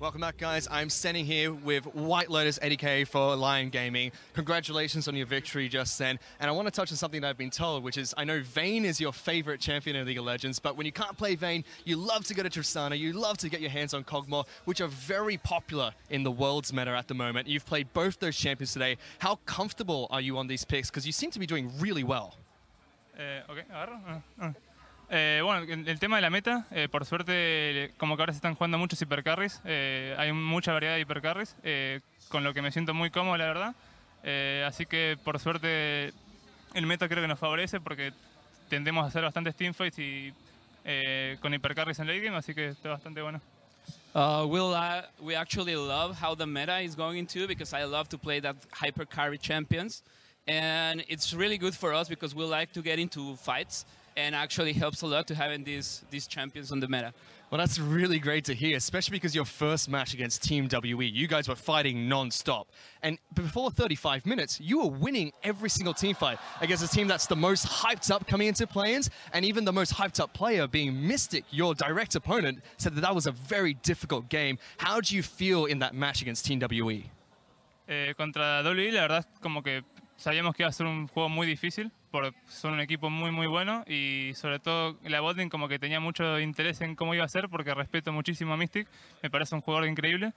Welcome back, guys. I'm standing here with White Lotus ADK for Lyon Gaming. Congratulations on your victory just then. And I want to touch on something that I've been told, which is I know Vayne is your favorite champion in League of Legends, but when you can't play Vayne, you love to go to Tristana, you love to get your hands on Kog'Maw, which are very popular in the world's meta at the moment. You've played both those champions today. How comfortable are you on these picks? Because you seem to be doing really well. Bueno, el tema de la meta, por suerte, como que ahora se están jugando muchos hipercarries, hay mucha variedad de hipercarries, con lo que me siento muy cómodo, la verdad. Así que, por suerte, el meta creo que nos favorece porque tendemos a hacer bastantes teamfights y con hipercarries en late game, así que está bastante bueno. We actually love how the meta is going too, because I love to play that hyper carry champions, and it's really good for us because we like to get into fights, and actually helps a lot to having these champions on the meta. Well, that's really great to hear, especially because your first match against Team WE, you guys were fighting non-stop. And before 35 minutes, you were winning every single team fight against a team that's the most hyped up coming into play-ins, and even the most hyped up player being Mystic, your direct opponent, said that that was a very difficult game. How do you feel in that match against Team WE? Contra WE, la verdad, como que sabíamos que iba a ser un juego muy difícil, son un equipo muy bueno y sobre todo la botlane como que tenía mucho interés en cómo iba a ser porque respeto muchísimo a Mystic, me parece un jugador increíble.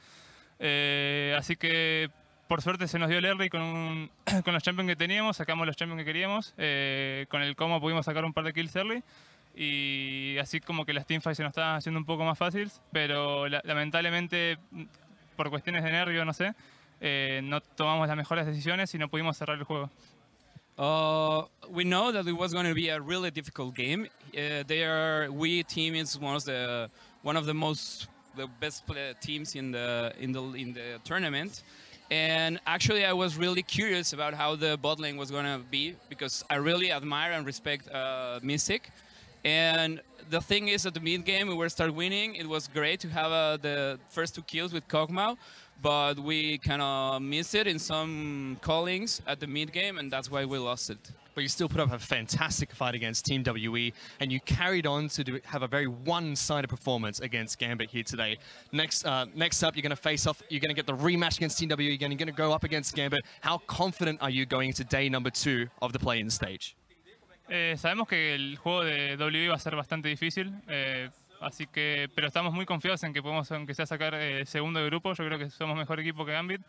Así que por suerte se nos dio el early con los champions que teníamos, sacamos los champions que queríamos, con el combo pudimos sacar un par de kills early y así como que las teamfights se nos estaban haciendo un poco más fáciles, pero lamentablemente por cuestiones de nervio, no sé, no tomamos las mejores decisiones y no pudimos cerrar el juego. We know that it was going to be a really difficult game. We team is one of the best teams in the tournament, and actually I was really curious about how the bot lane was going to be because I really admire and respect Mystic. And the thing is, at the mid game we were start winning. It was great to have the first 2 kills with Kog'Maw, but we kind of missed it in some callings at the mid game, and that's why we lost it. But you still put up a fantastic fight against Team WE, and you carried on to have a very one-sided performance against Gambit here today. Next up, you're going to face off, you're going to get the rematch against Team WE again, you're going to go up against Gambit. How confident are you going into day number 2 of the play-in stage? Sabemos que el juego de WE va a ser bastante difícil, así que, pero estamos muy confiados en que podemos, aunque sea, sacar segundo de grupo. Yo creo que somos mejor equipo que Gambit,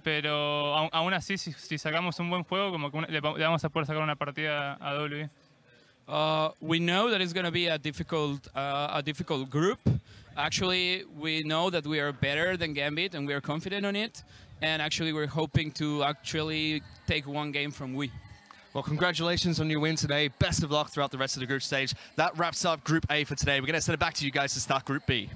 pero aún así, si sacamos un buen juego, como que le vamos a poder sacar una partida a WE. We know that it's going to be a difficult group. Actually, we know that we are better than Gambit, and we are confident on it. And actually, we're hoping to actually take one game from WE. Well, congratulations on your win today. Best of luck throughout the rest of the group stage. That wraps up Group A for today. We're going to send it back to you guys to start Group B.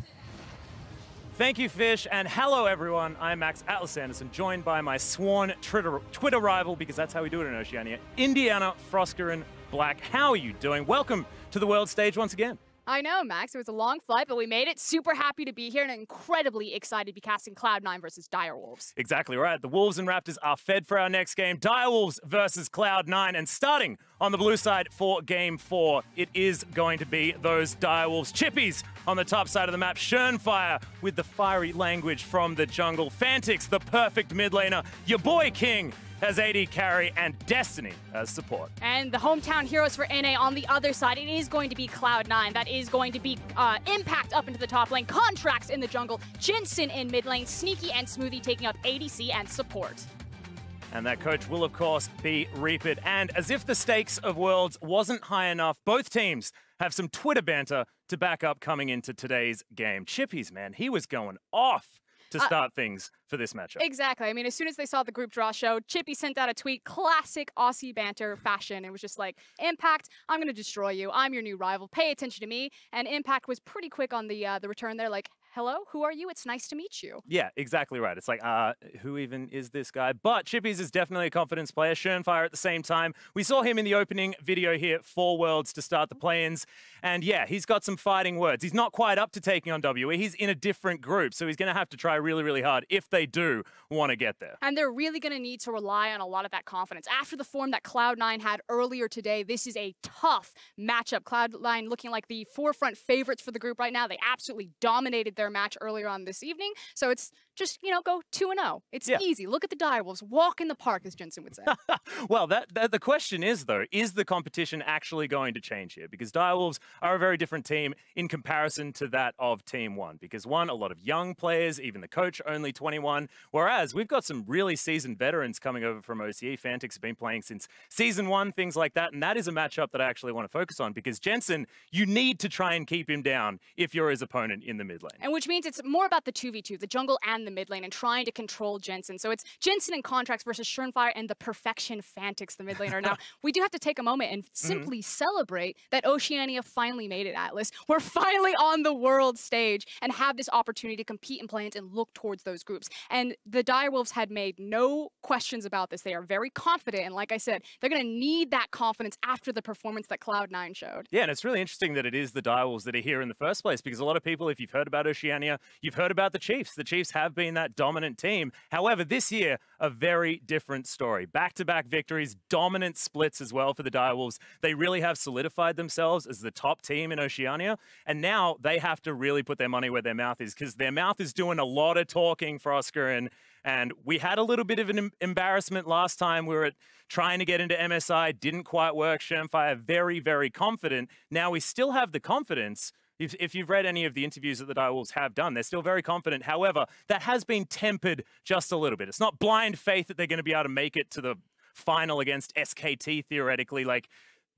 Thank you, Fish, and hello, everyone. I'm Max Atlas Anderson, joined by my sworn Twitter rival, because that's how we do it in Oceania, Indiana Frosker Black. How are you doing? Welcome to the world stage once again. I know, Max. It was a long flight, but we made it. Super happy to be here and incredibly excited to be casting Cloud9 versus Direwolves. Exactly right. The Wolves and Raptors are fed for our next game. Direwolves versus Cloud9. And starting on the blue side for Game 4, it is going to be those Direwolves. Chippys on the top side of the map. Shernfire with the fiery language from the jungle. Phantiks, the perfect mid laner. Your boy King as AD carry, and Destiny as support. And the hometown heroes for NA on the other side, it is going to be Cloud9. That is going to be Impact up into the top lane, Contractz in the jungle, Jensen in mid lane, Sneaky and Smoothie taking up ADC and support. And that coach will, of course, be Reaped. And as if the stakes of Worlds wasn't high enough, both teams have some Twitter banter to back up coming into today's game. Chippys, man, he was going off to start things for this matchup. Exactly. I mean, as soon as they saw the group draw show, Chippy sent out a tweet, classic Aussie banter fashion. It was just like, Impact, I'm going to destroy you. I'm your new rival. Pay attention to me. And Impact was pretty quick on the return there, like, hello, who are you? It's nice to meet you. Yeah, exactly right. It's like, who even is this guy? But Chippys is definitely a confidence player. Shernfire at the same time. We saw him in the opening video here for Worlds to start the play-ins. And yeah, he's got some fighting words. He's not quite up to taking on WE. He's in a different group, so he's going to have to try really, really hard if they do want to get there. And they're really going to need to rely on a lot of that confidence. After the form that Cloud9 had earlier today, this is a tough matchup. Cloud9 looking like the forefront favorites for the group right now. They absolutely dominated their their match earlier on this evening. So it's just, you know, go 2-0. It's Yeah. easy. Look at the Direwolves. Walk in the park, as Jensen would say. Well, the question is, though, is the competition actually going to change here? Because Direwolves are a very different team in comparison to that of Team 1. Because, one, a lot of young players, even the coach, only 21. Whereas we've got some really seasoned veterans coming over from OCE. Phantiks have been playing since Season 1, things like that. And that is a matchup that I actually want to focus on. Because Jensen, you need to try and keep him down if you're his opponent in the mid lane. And which means it's more about the 2v2, the jungle and the mid lane, and trying to control Jensen. So it's Jensen and Contractz versus shernfire and the perfection Phantiks, the mid laner. Now, we do have to take a moment and simply celebrate that Oceania finally made it, Atlas. We're finally on the world stage and have this opportunity to compete in play-ins and look towards those groups. And the Direwolves had made no questions about this. They are very confident. And like I said, they're going to need that confidence after the performance that Cloud9 showed. Yeah, and it's really interesting that it is the Direwolves that are here in the first place, because a lot of people, if you've heard about Oceania, you've heard about the Chiefs. The Chiefs have been that dominant team. However, this year, a very different story. Back-to-back victories, dominant splits as well for the Direwolves. They really have solidified themselves as the top team in Oceania, and now they have to really put their money where their mouth is, because their mouth is doing a lot of talking for Oscar, and we had a little bit of an embarrassment last time. We were trying to get into MSI, didn't quite work. shernfire very, very confident. Now we still have the confidence. If you've read any of the interviews that the Direwolves have done, they're still very confident. However, that has been tempered just a little bit. It's not blind faith that they're going to be able to make it to the final against SKT, theoretically. Like,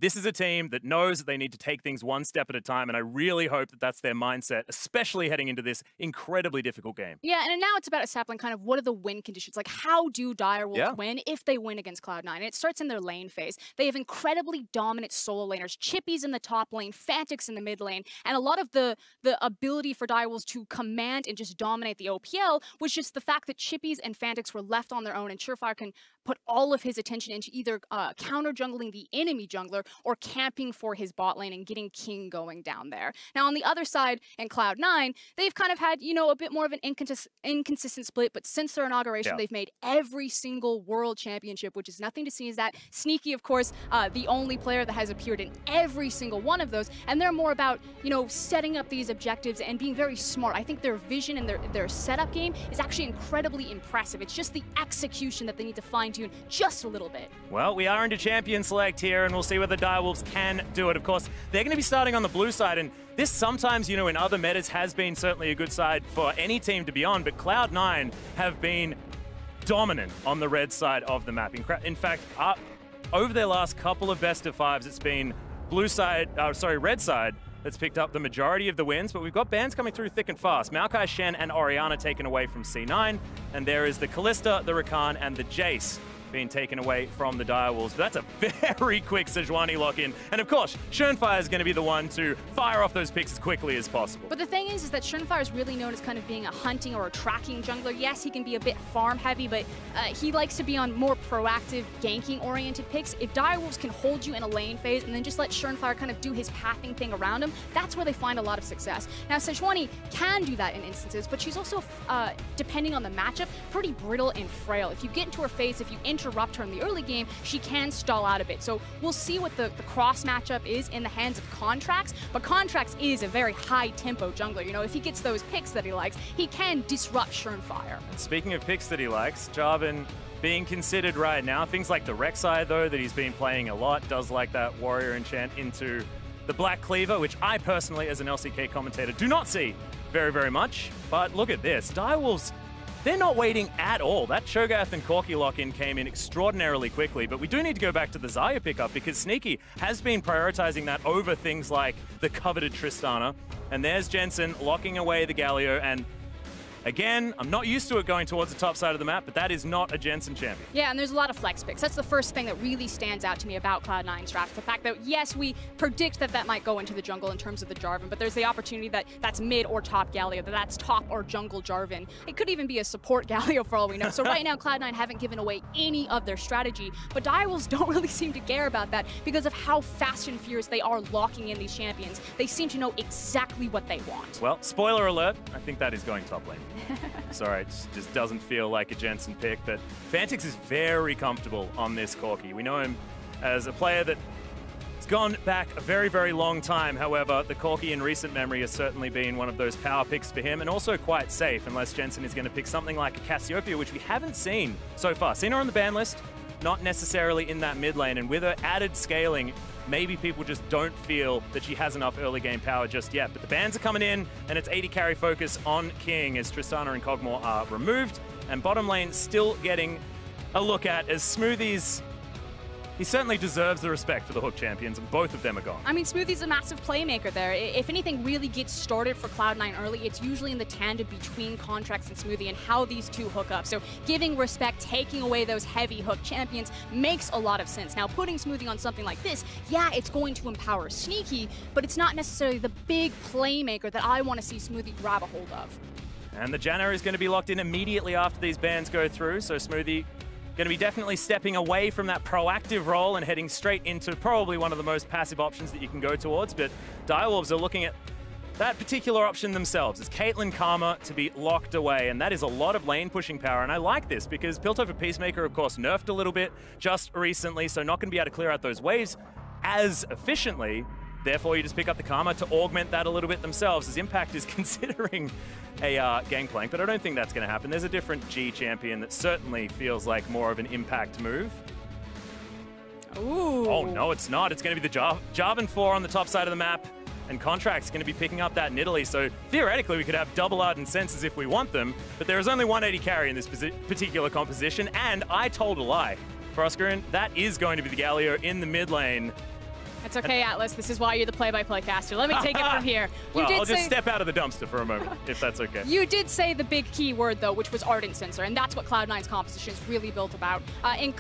this is a team that knows that they need to take things one step at a time, and I really hope that that's their mindset, especially heading into this incredibly difficult game. Yeah, and now it's about establishing kind of what are the win conditions. Like, how do Direwolves win if they win against Cloud9? And it starts in their lane phase. They have incredibly dominant solo laners. Chippys in the top lane, Phantiks in the mid lane, and a lot of the ability for Direwolves to command and just dominate the OPL was just the fact that Chippys and Phantiks were left on their own, and shernfire can put all of his attention into either counter-jungling the enemy jungler or camping for his bot lane and getting King going down there. Now, on the other side, in Cloud9, they've kind of had, you know, a bit more of an inconsistent split, but since their inauguration, they've made every single world championship, which is nothing to see as that. Sneaky, of course, the only player that has appeared in every single one of those, and they're more about, you know, setting up these objectives and being very smart. I think their vision and their setup game is actually incredibly impressive. It's just the execution that they need to fine-tune just a little bit. Well, we are into champion select here, and we'll see whether Direwolves can do it. Of course, they're going to be starting on the blue side, and this sometimes, you know, in other metas has been certainly a good side for any team to be on, but Cloud9 have been dominant on the red side of the map. In fact, over their last couple of best of fives, it's been red side that's picked up the majority of the wins, but we've got bans coming through thick and fast. Maokai, Shen, and Orianna taken away from C9, and there is the Kalista, the Rakan, and the Jace being taken away from the Direwolves. But that's a very quick Sejuani lock-in. And of course, shernfire is going to be the one to fire off those picks as quickly as possible. But the thing is that shernfire is really known as kind of being a hunting or a tracking jungler. Yes, he can be a bit farm-heavy, but he likes to be on more proactive, ganking-oriented picks. If Direwolves can hold you in a lane phase and then just let shernfire kind of do his pathing thing around him, that's where they find a lot of success. Now, Sejuani can do that in instances, but she's also, depending on the matchup, pretty brittle and frail. If you get into her phase, if you interrupt her in the early game, she can stall out a bit. So we'll see what the cross matchup is in the hands of Contractz, but Contractz is a very high-tempo jungler. You know, if he gets those picks that he likes, he can disrupt shernfire. And speaking of picks that he likes, Jarvan being considered right now. Things like the Rek'Sai, though, that he's been playing a lot, does like that warrior enchant into the Black Cleaver, which I personally, as an LCK commentator, do not see very, very much. But look at this. Direwolves, they're not waiting at all. That Cho'Gath and Corki lock-in came in extraordinarily quickly, but we do need to go back to the Xayah pickup because Sneaky has been prioritizing that over things like the coveted Tristana. And there's Jensen locking away the Galio, and again, I'm not used to it going towards the top side of the map, but that is not a Jensen champion. Yeah, and there's a lot of flex picks. That's the first thing that really stands out to me about Cloud9's draft. The fact that, yes, we predict that that might go into the jungle in terms of the Jarvan, but there's the opportunity that that's mid or top Galio, that that's top or jungle Jarvan. It could even be a support Galio for all we know. So right now, Cloud9 haven't given away any of their strategy, but Direwolves don't really seem to care about that because of how fast and furious they are locking in these champions. They seem to know exactly what they want. Well, spoiler alert, I think that is going top lane. Sorry, it just doesn't feel like a Jensen pick, but Phantiks is very comfortable on this Corki. We know him as a player that gone back a very, very long time. However, the Corki in recent memory has certainly been one of those power picks for him, and also quite safe, unless Jensen is going to pick something like a Cassiopeia, which we haven't seen so far. Seen her on the ban list, not necessarily in that mid lane, and with her added scaling, maybe people just don't feel that she has enough early game power just yet. But the bans are coming in, and it's AD carry focus on King as Tristana and Kog'Maw are removed, and bottom lane still getting a look at as Smoothie's. He certainly deserves the respect for the Hook champions, and both of them are gone. I mean, Smoothie's a massive playmaker there. If anything really gets started for Cloud9 early, it's usually in the tandem between Contractz and Smoothie and how these two hook up. So giving respect, taking away those heavy Hook champions makes a lot of sense. Now, putting Smoothie on something like this, yeah, it's going to empower Sneaky, but it's not necessarily the big playmaker that I want to see Smoothie grab a hold of. And the Janna is going to be locked in immediately after these bans go through, so Smoothie going to be definitely stepping away from that proactive role and heading straight into probably one of the most passive options that you can go towards. But Direwolves are looking at that particular option themselves. It's Caitlyn Karma to be locked away, and that is a lot of lane pushing power. And I like this because Piltover Peacemaker, of course, nerfed a little bit just recently, so not going to be able to clear out those waves as efficiently. Therefore, you just pick up the Karma to augment that a little bit themselves, as Impact is considering a Gangplank, but I don't think that's going to happen. There's a different G champion that certainly feels like more of an Impact move. Ooh. Oh, no, it's not. It's going to be the Jarvan IV on the top side of the map, and Contractz going to be picking up that Nidalee, so theoretically we could have double Ardent Senses if we want them, but there is only 180 carry in this particular composition, and I told a lie. Froscarin, that is going to be the Galio in the mid lane. It's okay, Atlas. This is why you're the play-by-play caster. Let me take it from here. Well, I'll just step out of the dumpster for a moment, if that's okay. You did say the big key word, though, which was Ardent Sensor, and that's what Cloud9's composition is really built about. When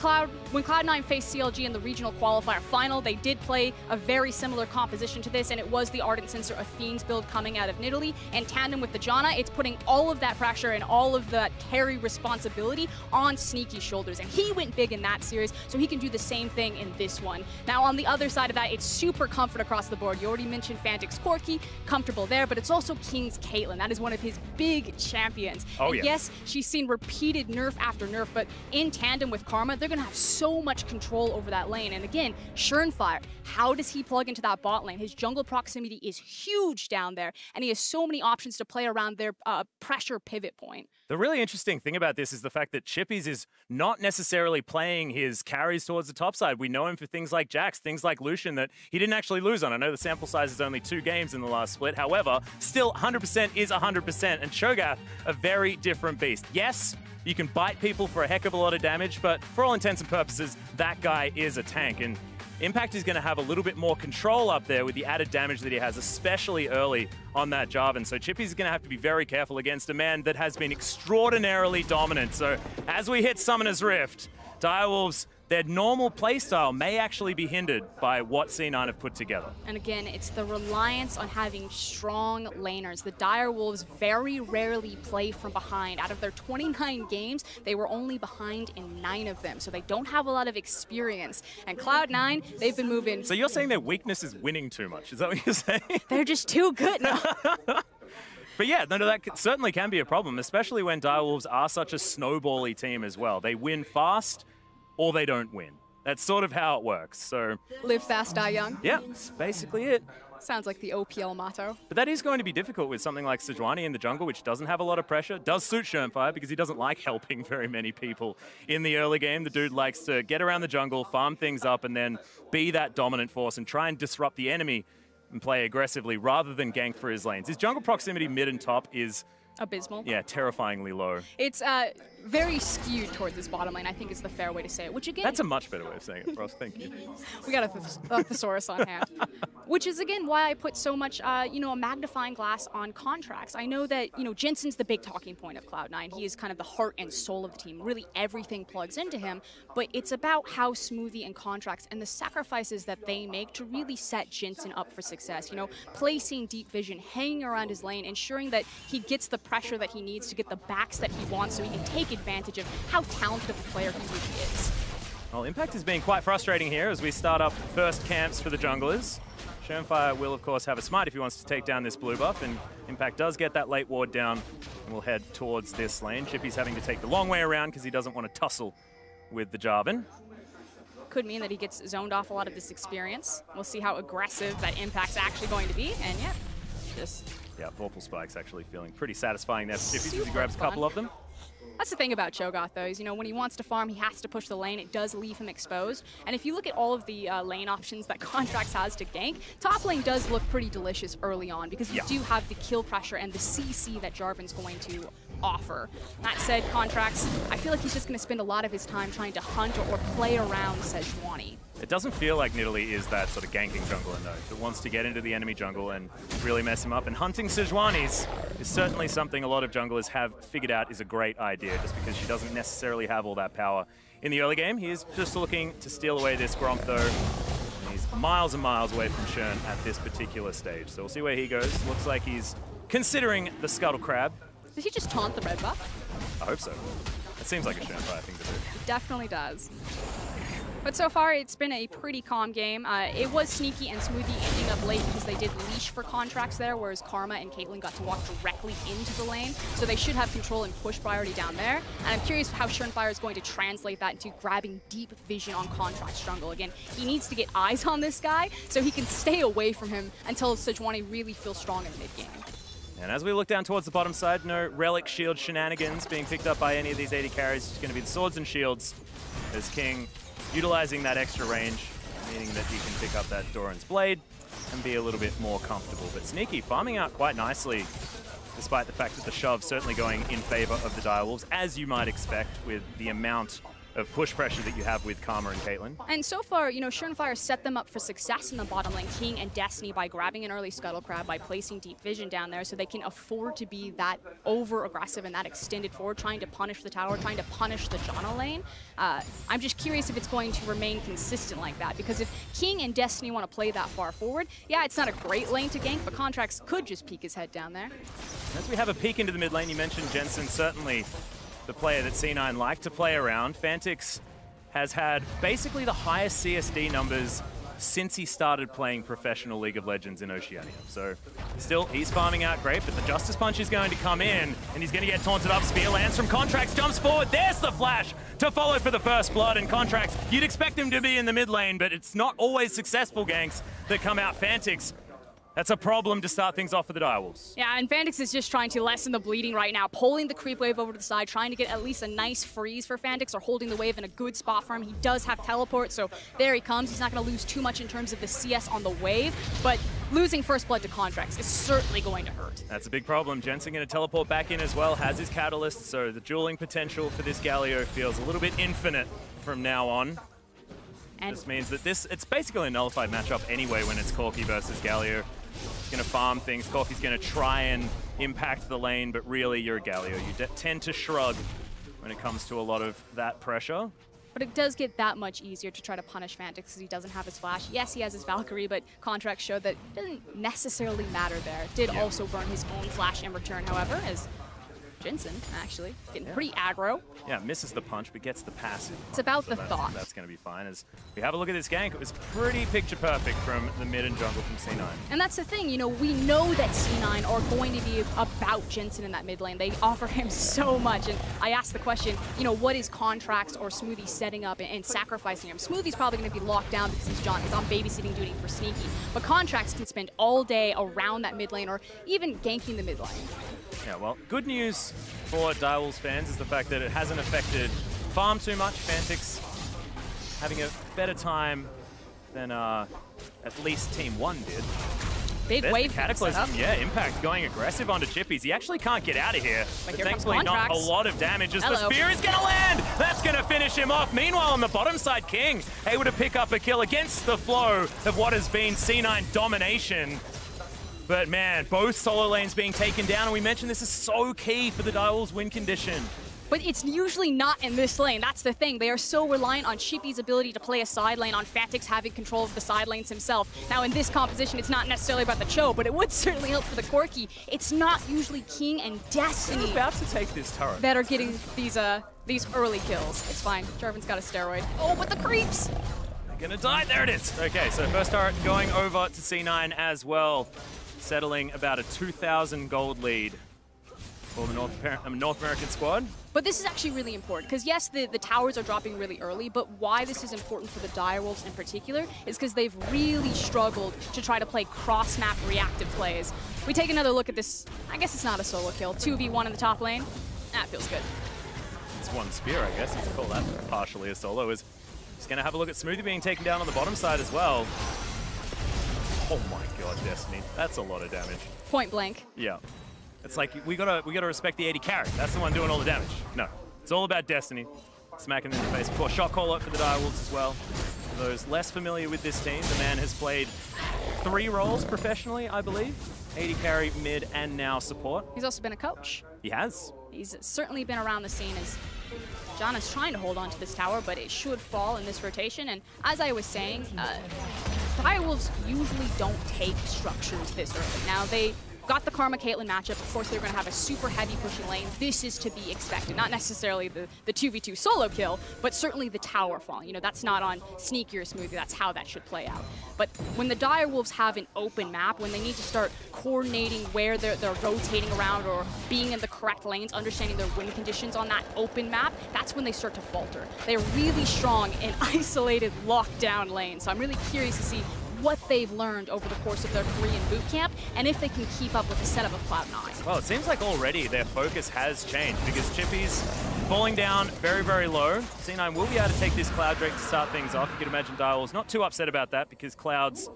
Cloud9 faced CLG in the regional qualifier final, they did play a very similar composition to this, and it was the Ardent Sensor of Fiends build coming out of Nidalee. In tandem with the Janna, it's putting all of that pressure and all of that carry responsibility on Sneaky's shoulders, and he went big in that series, so he can do the same thing in this one. Now, on the other side of that, it's super comfort across the board. You already mentioned Phantiks Corki, comfortable there, but it's also King's Caitlyn. That is one of his big champions. Oh, and yes, she's seen repeated nerf after nerf, but in tandem with Karma, they're going to have so much control over that lane. And again, shernfire, how does he plug into that bot lane? His jungle proximity is huge down there, and he has so many options to play around their pressure pivot point. The really interesting thing about this is the fact that Chippys is not necessarily playing his carries towards the top side. We know him for things like Jax, things like Lucian that he didn't actually lose on. I know the sample size is only 2 games in the last split. However, still 100% is 100%. And Cho'Gath, a very different beast. Yes, you can bite people for a heck of a lot of damage, but for all intents and purposes, that guy is a tank. And Impact is going to have a little bit more control up there with the added damage that he has, especially early on that Jarvan. So Chippys is going to have to be very careful against a man that has been extraordinarily dominant. So as we hit Summoner's Rift, Direwolves, their normal playstyle may actually be hindered by what C9 have put together. And again, it's the reliance on having strong laners. The Direwolves very rarely play from behind. Out of their 29 games, they were only behind in 9 of them, so they don't have a lot of experience. And Cloud9, they've been moving. So you're saying their weakness is winning too much? Is that what you're saying? They're just too good now. But yeah, no, that certainly can be a problem, especially when Direwolves are such a snowbally team as well. They win fast, or they don't win. That's sort of how it works. So Live fast, die young. yeah, that's basically it. Sounds like the OPL motto. But that is going to be difficult with something like Sejuani in the jungle, which doesn't have a lot of pressure. Does suit shernfire because he doesn't like helping very many people in the early game. The dude likes to get around the jungle, farm things up, and then be that dominant force and try and disrupt the enemy and play aggressively rather than gank for his lanes. His jungle proximity mid and top is abysmal. Yeah, terrifyingly low. It's very skewed towards this bottom lane, I think is the fair way to say it, which again... That's a much better way of saying it, Ross, thank you. We got a thesaurus on hand. Which is, again, why I put so much, you know, a magnifying glass on Contractz. I know that, you know, Jensen's the big talking point of Cloud9. He is kind of the heart and soul of the team. Really, everything plugs into him. But it's about how Smoothie and Contractz and the sacrifices that they make to really set Jensen up for success. You know, placing deep vision, hanging around his lane, ensuring that he gets the pressure that he needs to get the backs that he wants so he can take advantage of how talented of a player he really is. Well, Impact is being quite frustrating here as we start up first camps for the junglers. Shernfire will, of course, have a smite if he wants to take down this blue buff, and Impact does get that late ward down and will head towards this lane. Chippy's having to take the long way around because he doesn't want to tussle with the Jarvan. could mean that he gets zoned off a lot of this experience. We'll see how aggressive that Impact's actually going to be, and yeah, just... Yeah, Vorpal Spike's actually feeling pretty satisfying there for Chippys as he grabs a fun. couple of them. That's the thing about Cho'Gath, though, is, you know, when he wants to farm, he has to push the lane. It does leave him exposed. And if you look at all of the lane options that Contractz has to gank, top lane does look pretty delicious early on because you do have the kill pressure and the CC that Jarvan's going to offer. That said, Contractz, I feel like he's just going to spend a lot of his time trying to hunt or play around Sejuani. It doesn't feel like Nidalee is that sort of ganking jungler, though, that wants to get into the enemy jungle and really mess him up. And hunting Sejuanis is certainly something a lot of junglers have figured out is a great idea, just because she doesn't necessarily have all that power. In the early game, he is just looking to steal away this Gromp, though. And he's miles and miles away from Shern at this particular stage. So we'll see where he goes. Looks like he's considering the Scuttle Crab. Did he just taunt the red buff? I hope so. It seems like a shernfire thing to do. It definitely does. But so far, it's been a pretty calm game. It was Sneaky and Smoothie ending up late because they did leash for Contractz there, whereas Karma and Caitlyn got to walk directly into the lane. So they should have control and push priority down there. And I'm curious how shernfire is going to translate that into grabbing deep vision on Contractz jungle. Again, he needs to get eyes on this guy so he can stay away from him until Sejuani really feels strong in mid-game. And as we look down towards the bottom side, no relic shield shenanigans being picked up by any of these AD carries. It's going to be the swords and shields as King utilizing that extra range, meaning that he can pick up that Doran's Blade and be a little bit more comfortable. But Sneaky farming out quite nicely, despite the fact that the shove certainly going in favor of the Direwolves, as you might expect with the amount of push pressure that you have with Karma and Caitlyn. And so far, you know, shernfire set them up for success in the bottom lane, King and Destiny, by grabbing an early Scuttle Crab, by placing deep vision down there so they can afford to be that over-aggressive and that extended forward, trying to punish the tower, trying to punish the Janna lane. I'm just curious if it's going to remain consistent like that, because if King and Destiny want to play that far forward, yeah, it's not a great lane to gank, but Contractz could just peek his head down there. As we have a peek into the mid lane, you mentioned Jensen, certainly the player that C9 like to play around. Phantiks has had basically the highest CSD numbers since he started playing professional League of Legends in Oceania. So still, he's farming out great, but the Justice Punch is going to come in, and he's going to get taunted up. Spear lands from Contractz, jumps forward. There's the flash to follow for the first blood, and Contractz, you'd expect him to be in the mid lane, but it's not always successful ganks that come out. Phantiks, that's a problem to start things off for the Direwolves. Yeah, and Phantiks is just trying to lessen the bleeding right now, pulling the creep wave over to the side, trying to get at least a nice freeze for Phantiks, or holding the wave in a good spot for him. He does have teleport, so there he comes. He's not going to lose too much in terms of the CS on the wave, but losing first blood to Contractz is certainly going to hurt. That's a big problem. Jensen going to teleport back in as well, has his catalyst, so the dueling potential for this Galio feels a little bit infinite from now on. And this means that it's basically a nullified matchup anyway when it's Corki versus Galio. He's going to farm things. Corki's going to try and impact the lane, but really you're a Galio. You tend to shrug when it comes to a lot of that pressure. But it does get that much easier to try to punish Phantiks because he doesn't have his flash. Yes, he has his Valkyrie, but Contractz showed that it doesn't necessarily matter there. Did also burn his own flash in return, however, as Jensen, actually, getting pretty aggro. Yeah, misses the punch, but gets the passive. It's about so the thought. That's going to be fine. As we have a look at this gank, it was pretty picture perfect from the mid and jungle from C9. And that's the thing, you know, we know that C9 are going to be about Jensen in that mid lane. They offer him so much, and I asked the question, you know, what is Contractz or Smoothie setting up and sacrificing him? Smoothie's probably going to be locked down because he's John, he's on babysitting duty for Sneaky, but Contractz can spend all day around that mid lane or even ganking the mid lane. Yeah, well, good news for Direwolves fans is the fact that it hasn't affected farm too much. Phantiks having a better time than at least Team 1 did. Big There's wave the Cataclysm, yeah, Impact going aggressive onto Chippys. He actually can't get out of here. But But thankfully not a lot of damage as the spear is gonna land! That's gonna finish him off. Meanwhile, on the bottom side, King able to pick up a kill against the flow of what has been C9 domination. But man, both solo lanes being taken down, and we mentioned this is so key for the Direwolves win condition. But it's usually not in this lane. That's the thing. They are so reliant on Chippy's ability to play a side lane, on Phantiks having control of the side lanes himself. Now, in this composition, it's not necessarily about the Cho, but it would certainly help for the Corki. It's not usually King and Destiny He's about to take this turret that are getting these early kills. It's fine. Jarvan's got a steroid. Oh, but the creeps! They're gonna die. There it is. Okay, so first turret going over to C9 as well, settling about a 2,000 gold lead for the North American squad. But this is actually really important, because yes, the towers are dropping really early, but why this is important for the Direwolves in particular is because they've really struggled to try to play cross-map reactive plays. We take another look at this. I guess it's not a solo kill. 2v1 in the top lane. That feels good. It's one spear, I guess. You can call that partially a solo. He's going to have a look at Smoothie being taken down on the bottom side as well. Oh my god, Destiny. That's a lot of damage. Point blank. Yeah. It's like, we gotta respect the AD carry. That's the one doing all the damage. No. It's all about Destiny. Smacking them in the face. Of course, shot call out for the Direwolves as well. For those less familiar with this team, the man has played 3 roles professionally, I believe. AD carry, mid, and now support. He's also been a coach. He has. He's certainly been around the scene as Janna's trying to hold on to this tower, but it should fall in this rotation. And as I was saying, Direwolves usually don't take structures this early. Now, they got the Karma Caitlyn matchup. Of course, they're going to have a super heavy pushing lane. This is to be expected. Not necessarily the 2v2 solo kill, but certainly the tower falling. You know, that's not on Sneaky or Smoothie. That's how that should play out. But when the Direwolves have an open map, when they need to start coordinating where they're rotating around or being in the correct lanes, understanding their win conditions on that open map, that's when they start to falter. They're really strong in isolated, lockdown lanes. So I'm really curious to see what they've learned over the course of their Korean boot camp, and if they can keep up with the setup of Cloud9. Well, it seems like already their focus has changed, because Chippys falling down very, very low. C9 will be able to take this Cloud Drake to start things off. You can imagine Direwolves not too upset about that, because Clouds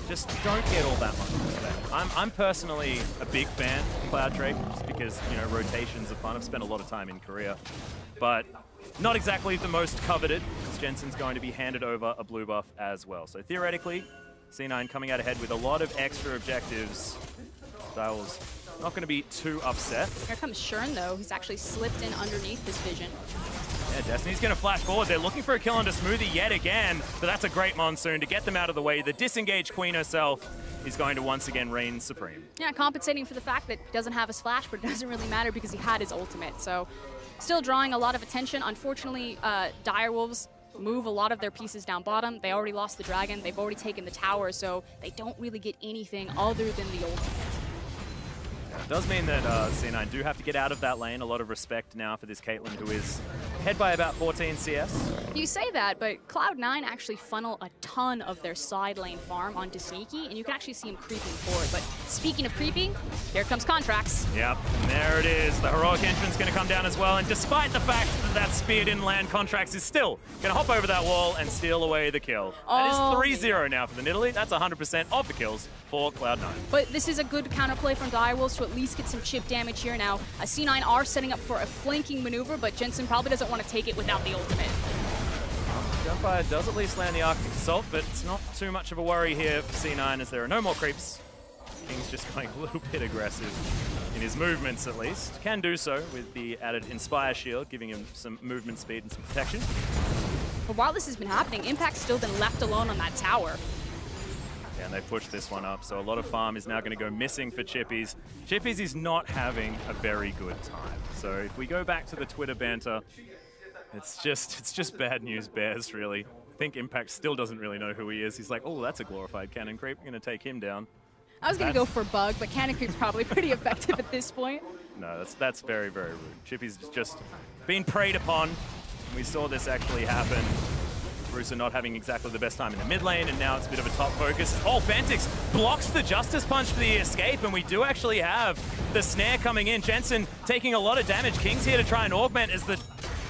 just don't get all that much respect. I'm personally a big fan of Cloud Drake, just because, you know, rotations are fun. I've spent a lot of time in Korea, but not exactly the most coveted, because Jensen's going to be handed over a blue buff as well. So theoretically, C9 coming out ahead with a lot of extra objectives. Direwolves not going to be too upset. Here comes Shern, though. He's actually slipped in underneath this vision. Yeah, Destiny's going to flash forward. They're looking for a kill onto Smoothie yet again. So that's a great Monsoon to get them out of the way. The disengaged Queen herself is going to once again reign supreme. Yeah, compensating for the fact that he doesn't have his flash, but it doesn't really matter because he had his ultimate. So still drawing a lot of attention. Unfortunately, Direwolves move a lot of their pieces down bottom. They already lost the dragon. They've already taken the tower, so they don't really get anything other than the ultimate. It does mean that C9 do have to get out of that lane. A lot of respect now for this Caitlyn, who is ahead by about 14 CS. You say that, but Cloud9 actually funnel a ton of their side lane farm onto Sneaky, and you can actually see him creeping forward. But speaking of creeping, here comes Contractz. Yep, and there it is. The heroic entrance going to come down as well, and despite the fact that that spear didn't land, Contractz is still going to hop over that wall and steal away the kill. That is 3-0 now for the Nidalee. That's 100% of the kills for Cloud9. But this is a good counterplay from Direwolves to at least get some chip damage here now. C9 are setting up for a flanking maneuver, but Jensen probably doesn't want to take it without the ultimate. Shernfire does at least land the Arctic Assault, but it's not too much of a worry here for C9 as there are no more creeps. King's just going a little bit aggressive in his movements at least. Can do so with the added Inspire Shield, giving him some movement speed and some protection. But while this has been happening, Impact's still been left alone on that tower. Yeah, and they pushed this one up, so a lot of farm is now going to go missing for Chippys. Chippys is not having a very good time. So if we go back to the Twitter banter, it's just bad news bears, really. I think Impact still doesn't really know who he is. He's like, oh, that's a glorified cannon creep. I'm going to take him down. I was going to go for Bug, but Cannon Creep's probably pretty effective at this point. No, that's very, very rude. Chippy's just been preyed upon. We saw this actually happen. Bruiser not having exactly the best time in the mid lane, and now it's a bit of a top focus. Oh, Phantiks blocks the Justice Punch for the escape, and we do actually have the snare coming in. Jensen taking a lot of damage. King's here to try and augment as the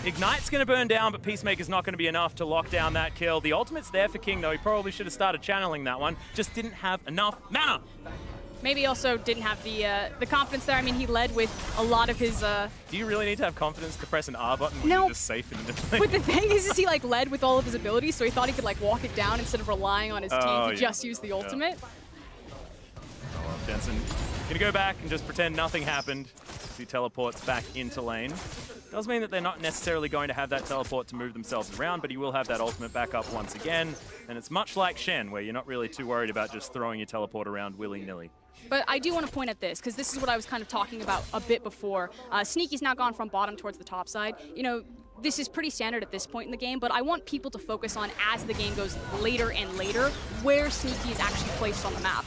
Ignite's going to burn down, but Peacemaker's not going to be enough to lock down that kill. The ultimate's there for King, though. He probably should have started channeling that one. Just didn't have enough mana. Maybe he also didn't have the confidence there. I mean, he led with a lot of his... Do you really need to have confidence to press an R button when no. you're just safe in the middle lane? But the thing is he like led with all of his abilities, so he thought he could like walk it down instead of relying on his team to just use the ultimate. Oh, well, Jensen gonna go back and just pretend nothing happened. He teleports back into lane. Does mean that they're not necessarily going to have that teleport to move themselves around, but he will have that ultimate back up once again. And it's much like Shen, where you're not really too worried about just throwing your teleport around willy-nilly. But I do want to point at this, because this is what I was kind of talking about a bit before. Sneaky's now gone from bottom towards the top side. You know, this is pretty standard at this point in the game, but I want people to focus on, as the game goes later and later, where Sneaky is actually placed on the map.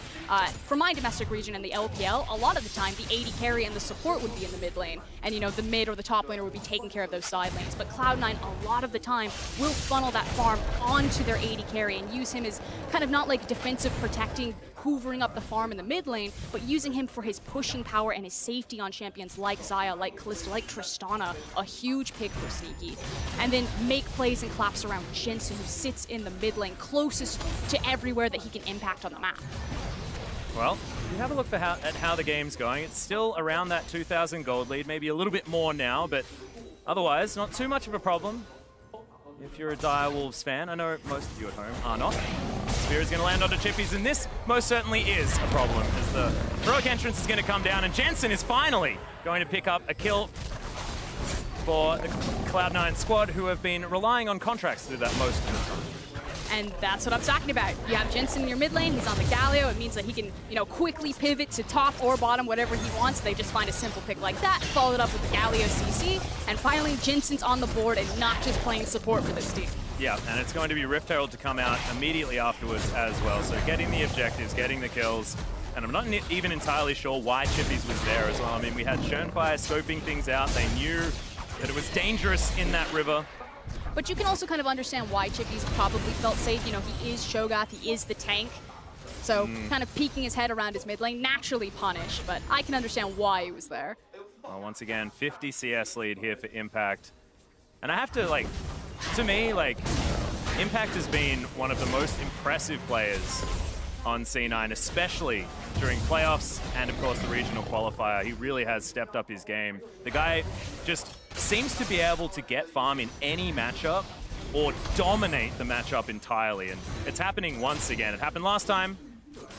from my domestic region in the LPL, a lot of the time the AD carry and the support would be in the mid lane, and you know, the mid or the top laner would be taking care of those side lanes. But Cloud9 a lot of the time will funnel that farm onto their AD carry and use him as kind of not like defensive protecting, hoovering up the farm in the mid lane, but using him for his pushing power and his safety on champions like Xayah, like Kalista, like Tristana, a huge pick for Sneaky. And then make plays and collapse around Jensen, who sits in the mid lane closest to everywhere that he can impact on the map. Well, if you have a look at how the game's going, it's still around that 2,000 gold lead, maybe a little bit more now, but otherwise, not too much of a problem. If you're a Direwolves fan, I know most of you at home are not. Spear is going to land onto Chippys, and this most certainly is a problem, as the heroic entrance is going to come down, and Jensen is finally going to pick up a kill for the Cloud9 squad, who have been relying on Contractz to do that most of the time. And that's what I'm talking about. You have Jensen in your mid lane, he's on the Galio. It means that he can, you know, quickly pivot to top or bottom, whatever he wants. They just find a simple pick like that, followed up with the Galio CC, and finally Jensen's on the board and not just playing support for this team. Yeah, and it's going to be Rift Herald to come out immediately afterwards as well. So getting the objectives, getting the kills, and I'm not even entirely sure why Chippys was there as well. I mean, we had shernfire scoping things out. They knew that it was dangerous in that river. But you can also kind of understand why Chippys probably felt safe. You know, he is Cho'Gath, he is the tank. So kind of peeking his head around his mid lane, naturally punished, but I can understand why he was there. Well, once again, 50 CS lead here for Impact. And I have to, like, to me, like, Impact has been one of the most impressive players on C9, especially during playoffs and, of course, the regional qualifier. He really has stepped up his game. The guy just seems to be able to get farm in any matchup or dominate the matchup entirely, and it's happening once again. It happened last time.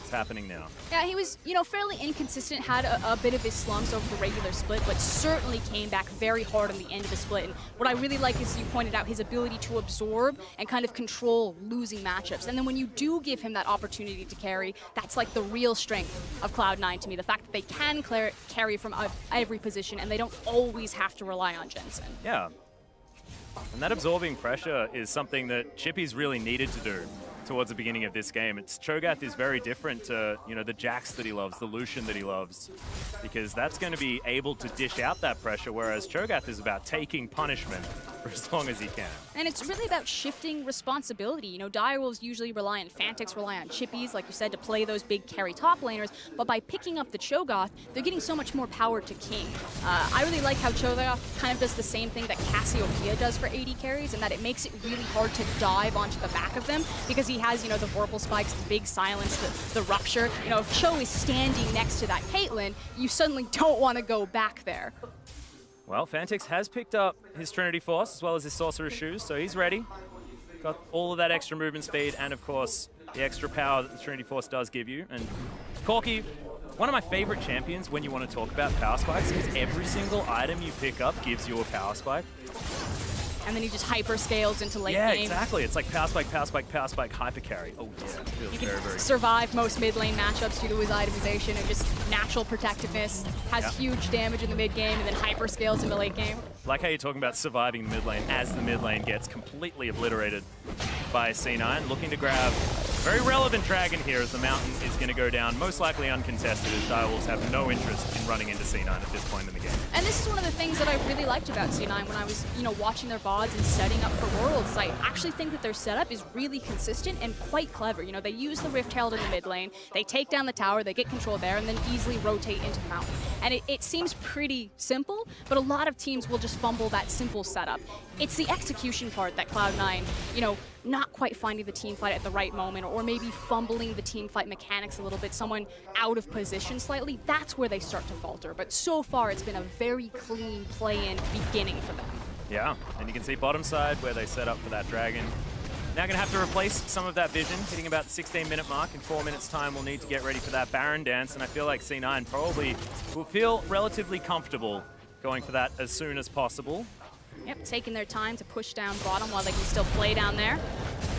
It's happening now. Yeah, he was, you know, fairly inconsistent, had a bit of his slumps over the regular split, but certainly came back very hard on the end of the split. And what I really like is, you pointed out, his ability to absorb and kind of control losing matchups. And then when you do give him that opportunity to carry, that's like the real strength of Cloud9 to me. The fact that they can carry from every position and they don't always have to rely on Jensen. Yeah. And that absorbing pressure is something that Chippys really needed to do towards the beginning of this game. Cho'Gath is very different to, you know, the Jax that he loves, the Lucian that he loves, because that's going to be able to dish out that pressure, whereas Cho'Gath is about taking punishment for as long as he can. And it's really about shifting responsibility. You know, Direwolves usually rely on Phantiks, rely on Chippys, like you said, to play those big carry top laners, but by picking up the Cho'Gath, they're getting so much more power to King. I really like how Cho'Gath kind of does the same thing that Cassiopeia does for AD carries, and that it makes it really hard to dive onto the back of them, because he has, you know, the Vorpal spikes, the big silence, the rupture. You know, if Cho is standing next to that Caitlyn, you suddenly don't want to go back there. Well, Phantiks has picked up his Trinity Force as well as his Sorcerer's Shoes, so he's ready. Got all of that extra movement speed and, of course, the extra power that the Trinity Force does give you. And Corki, one of my favorite champions when you want to talk about power spikes, because every single item you pick up gives you a power spike. And then he just hyper scales into late game. Yeah, exactly. It's like power spike, power spike, power spike, hyper carry. Oh yeah, it feels he very, can very survive most mid lane matchups due to his itemization and just natural protectiveness. Has huge damage in the mid game and then hyper scales in the late game. Like how you're talking about surviving the mid lane as the mid lane gets completely obliterated by C9. Looking to grab a very relevant dragon here as the mountain is going to go down, most likely uncontested, as Direwolves have no interest in running into C9 at this point in the game. And this is one of the things that I really liked about C9 when I was, you know, watching their VODs and setting up for Worlds. I actually think that their setup is really consistent and quite clever. You know, they use the Rift Herald in the mid lane, they take down the tower, they get control there, and then easily rotate into the mountain. And it seems pretty simple, but a lot of teams will just fumble that simple setup. It's the execution part that Cloud9, you know, not quite finding the team fight at the right moment, or maybe fumbling the team fight mechanics a little bit, someone out of position slightly, that's where they start to falter. But so far, it's been a very clean play-in beginning for them. Yeah, and you can see bottom side where they set up for that dragon. Now going to have to replace some of that vision, hitting about the 16-minute mark. In 4 minutes' time, we'll need to get ready for that Baron dance, and I feel like C9 probably will feel relatively comfortable going for that as soon as possible. Yep, taking their time to push down bottom while they can still play down there.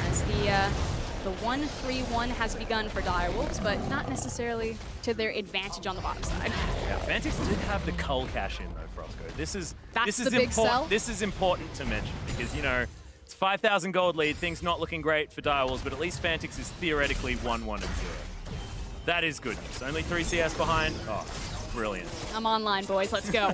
As the 1-3-1 has begun for Direwolves, but not necessarily to their advantage on the bottom side. Yeah, Phantiks did have the Cull cash in though, Frosco. This is the big sell. This is important to mention because, you know, it's 5,000 gold lead, things not looking great for Direwolves, but at least Phantiks is theoretically 1-1-0. That is good news. Only 3 CS behind. Oh, brilliant. I'm online, boys. Let's go.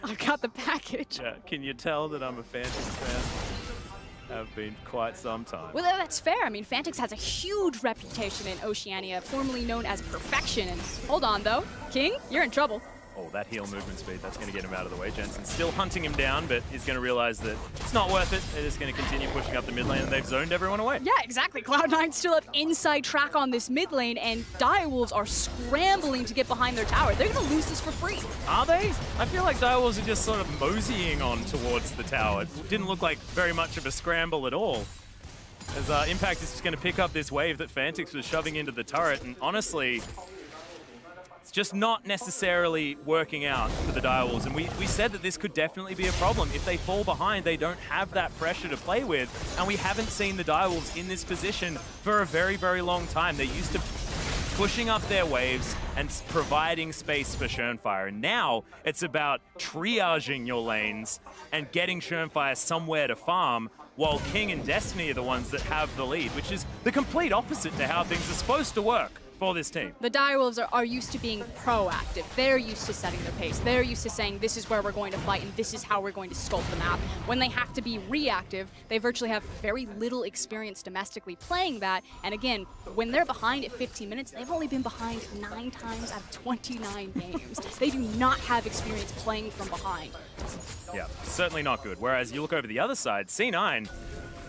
I've got the package. Yeah, can you tell that I'm a Phantiks fan? Have been quite some time. Well, that's fair. I mean, Phantiks has a huge reputation in Oceania, formerly known as Perfection. And hold on, though. King, you're in trouble. Oh, that heal movement speed, that's going to get him out of the way. Jensen's still hunting him down, but he's going to realize that it's not worth it. They're just going to continue pushing up the mid lane, and they've zoned everyone away. Yeah, exactly. Cloud9 still have inside track on this mid lane, and Direwolves are scrambling to get behind their tower. They're going to lose this for free. Are they? I feel like Direwolves are just sort of moseying on towards the tower. It didn't look like very much of a scramble at all. As Impact is just going to pick up this wave that Phantiks was shoving into the turret, and honestly, it's just not necessarily working out for the Direwolves. And we said that this could definitely be a problem. If they fall behind, they don't have that pressure to play with. And we haven't seen the Direwolves in this position for a very, very long time. They're used to pushing up their waves and providing space for shernfire. And now it's about triaging your lanes and getting shernfire somewhere to farm, while King and Destiny are the ones that have the lead, which is the complete opposite to how things are supposed to work for this team. The Direwolves are used to being proactive. They're used to setting their pace. They're used to saying, this is where we're going to fight and this is how we're going to sculpt the map. When they have to be reactive, they virtually have very little experience domestically playing that. And again, when they're behind at 15 minutes, they've only been behind 9 times out of 29 games. They do not have experience playing from behind. Yeah, certainly not good. Whereas you look over the other side, C9,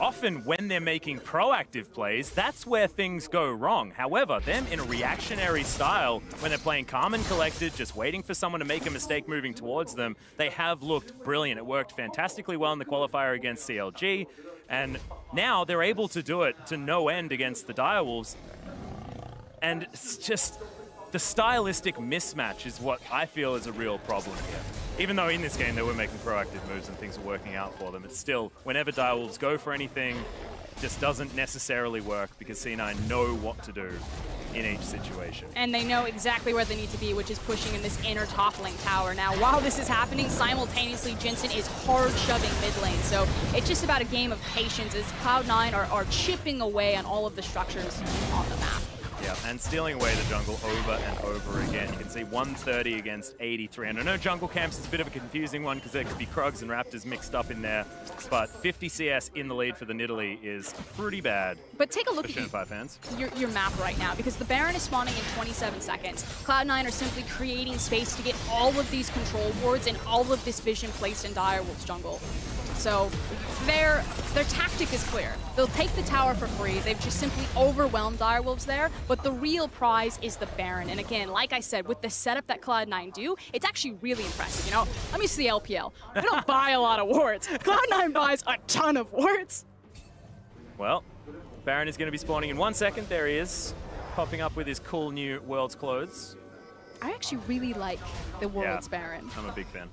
often when they're making proactive plays, that's where things go wrong. However, them in a reactionary style, when they're playing calm and collected, just waiting for someone to make a mistake moving towards them, they have looked brilliant. It worked fantastically well in the qualifier against CLG, and now they're able to do it to no end against the Direwolves. And it's just, the stylistic mismatch is what I feel is a real problem here. Even though in this game they were making proactive moves and things were working out for them, it's still, whenever Direwolves go for anything, it just doesn't necessarily work because C9 know what to do in each situation. And they know exactly where they need to be, which is pushing in this inner top lane tower. Now, while this is happening, simultaneously, Jensen is hard shoving mid lane. So it's just about a game of patience as Cloud9 are chipping away on all of the structures on the map. Yeah, and stealing away the jungle over and over again. You can see 130 against 83. And I know jungle camps is a bit of a confusing one because there could be Krugs and Raptors mixed up in there, but 50 CS in the lead for the Nidalee is pretty bad. But take a look at fans. Your map right now, because the Baron is spawning in 27 seconds. Cloud9 are simply creating space to get all of these control wards and all of this vision placed in Direwolves jungle. So their tactic is clear. They'll take the tower for free. They've just simply overwhelmed Direwolves there, but the real prize is the Baron. And again, like I said, with the setup that Cloud9 do, it's actually really impressive. You know, I'm used to the LPL. We don't buy a lot of wards. Cloud9 buys a ton of wards. Well, Baron is going to be spawning in 1 second. There he is, popping up with his cool new World's clothes. I actually really like the World's Baron. I'm a big fan.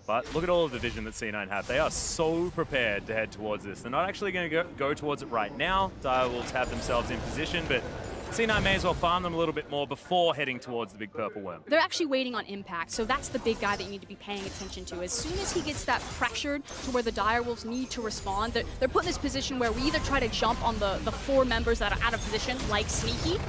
But look at all of the vision that C9 have. They are so prepared to head towards this. They're not actually going to go towards it right now. Direwolves have themselves in position, but C9 may as well farm them a little bit more before heading towards the big purple worm. They're actually waiting on Impact, so that's the big guy that you need to be paying attention to. As soon as he gets that pressured to where the Direwolves need to respond, they're put in this position where we either try to jump on the 4 members that are out of position, like Sneaky.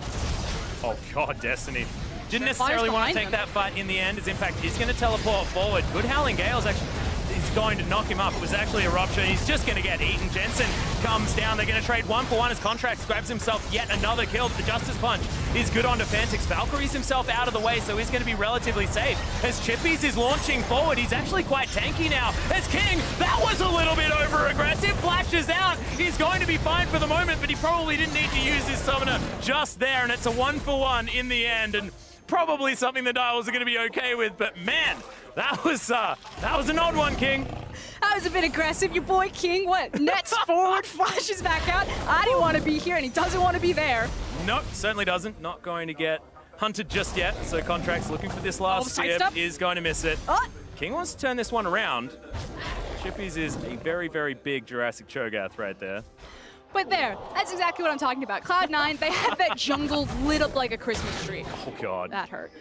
Oh god, Destiny. Didn't necessarily want to take that fight in the end, as Impact is going to teleport forward. Good Howling Gale's actually is going to knock him up. It was actually a rupture. He's just going to get eaten. Jensen comes down. They're going to trade 1-for-1 as Contractz grabs himself yet another kill. The Justice Punch is good onto Phantiks. Valkyrie's himself out of the way, so he's going to be relatively safe. As Chippys is launching forward, he's actually quite tanky now. As King, that was a little bit over-aggressive. Flashes out. He's going to be fine for the moment, but he probably didn't need to use his summoner just there, and it's a 1-for-1 in the end. And probably something the Direwolves are going to be okay with, but man, that was an odd one, King. That was a bit aggressive. Your boy King, what, nets forward, flashes back out. I didn't want to be here, and he doesn't want to be there. Nope, certainly doesn't. Not going to get hunted just yet, so Contractz looking for this last skip is going to miss it. King wants to turn this one around. Chippys is a very, very big Jurassic Cho'Gath right there. But there, that's exactly what I'm talking about. Cloud9, they had that jungle lit up like a Christmas tree. Oh, God. That hurt.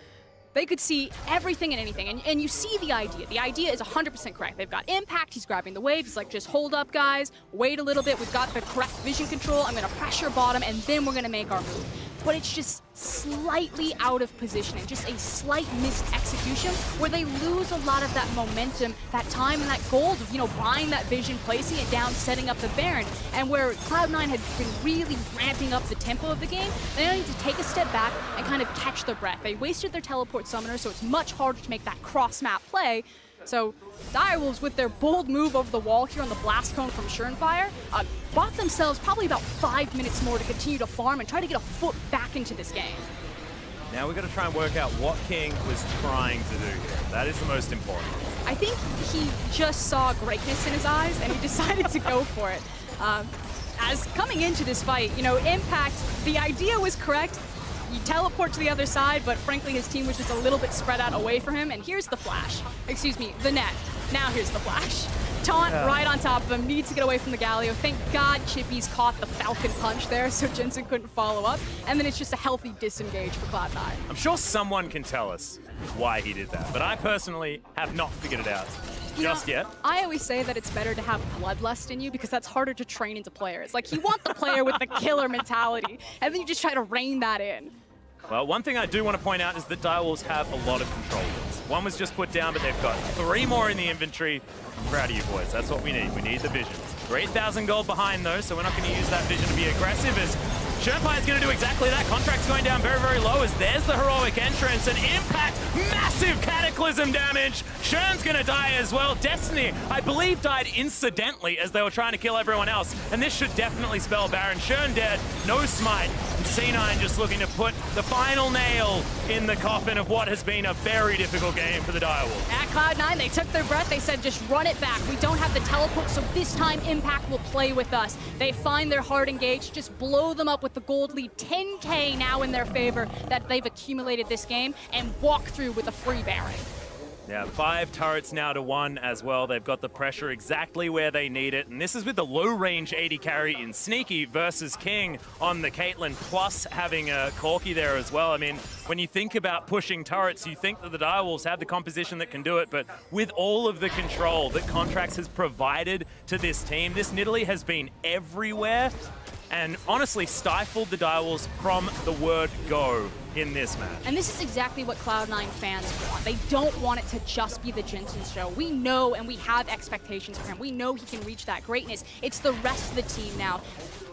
They could see everything and anything, and you see the idea. The idea is 100% correct. They've got Impact, he's grabbing the wave, he's like, just hold up, guys, wait a little bit, we've got the correct vision control, I'm gonna pressure bottom, and then we're gonna make our move. but it's just slightly out of position and just a slight missed execution where they lose a lot of that momentum, that time and that gold of, you know, buying that vision, placing it down, setting up the Baron. And where Cloud9 had been really ramping up the tempo of the game, they now need to take a step back and kind of catch their breath. They wasted their teleport summoner, so it's much harder to make that cross-map play. So Direwolves, with their bold move over the wall here on the blast cone from shernfire, bought themselves probably about 5 minutes more to continue to farm and try to get a foot back into this game. Now we've got to try and work out what King was trying to do here. That is the most important. I think he just saw greatness in his eyes and he decided to go for it. As coming into this fight, you know, Impact, the idea was correct. You teleport to the other side, but frankly his team was just a little bit spread out away from him, and here's the flash. Excuse me, the net. Now here's the flash. Taunt right on top of him, needs to get away from the Galio. Thank God Chippys caught the Falcon punch there, so Jensen couldn't follow up, and then it's just a healthy disengage for Cloud9. I'm sure someone can tell us why he did that, but I personally have not figured it out just yet. I always say that it's better to have bloodlust in you because that's harder to train into players. Like, you want the player with the killer mentality, and then you just try to rein that in. Well, one thing I do want to point out is that Direwolves have a lot of control wins. One was just put down, but they've got 3 more in the inventory. I'm proud of you boys. That's what we need. We need the vision. We're 8,000 gold behind, though, so we're not going to use that vision to be aggressive, as shernfire's going to do exactly that. Contractz going down very, very low as there's the heroic entrance, and Impact, massive cataclysm damage. Shern's going to die as well. Destiny, I believe, died incidentally as they were trying to kill everyone else, and this should definitely spell Baron. Shern dead, no smite. C9 just looking to put the final nail in the coffin of what has been a very difficult game for the Direwolves. At Cloud9, they took their breath. They said, just run it back. We don't have the teleport, so this time Impact will play with us. They find their hard engage, just blow them up with the gold lead. 10K now in their favor that they've accumulated this game, and walk through with a free Baron. Yeah, 5 turrets now to 1 as well. They've got the pressure exactly where they need it. And this is with the low-range AD carry in Sneaky versus King on the Caitlyn, plus having a Corki there as well. I mean, when you think about pushing turrets, you think that the Direwolves have the composition that can do it, but with all of the control that Contractz has provided to this team, this Nidalee has been everywhere and honestly stifled the Direwolves from the word go in this match. And this is exactly what Cloud9 fans want. They don't want it to just be the Jensen show. We know and we have expectations for him. We know he can reach that greatness. It's the rest of the team now.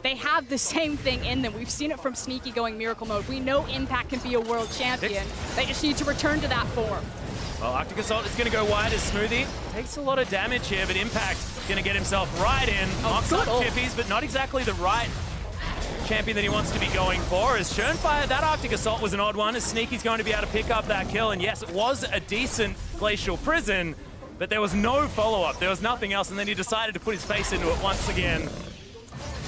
They have the same thing in them. We've seen it from Sneaky going miracle mode. We know Impact can be a world champion. They just need to return to that form. Well, Arctic Assault is going to go wide as Smoothie takes a lot of damage here, but Impact going to get himself right in. Knocks up Chippys, but not exactly the right champion that he wants to be going for. As shernfire, that Arctic Assault was an odd one, as Sneaky's going to be able to pick up that kill. And yes, it was a decent Glacial Prison, but there was no follow-up. There was nothing else, and then he decided to put his face into it once again.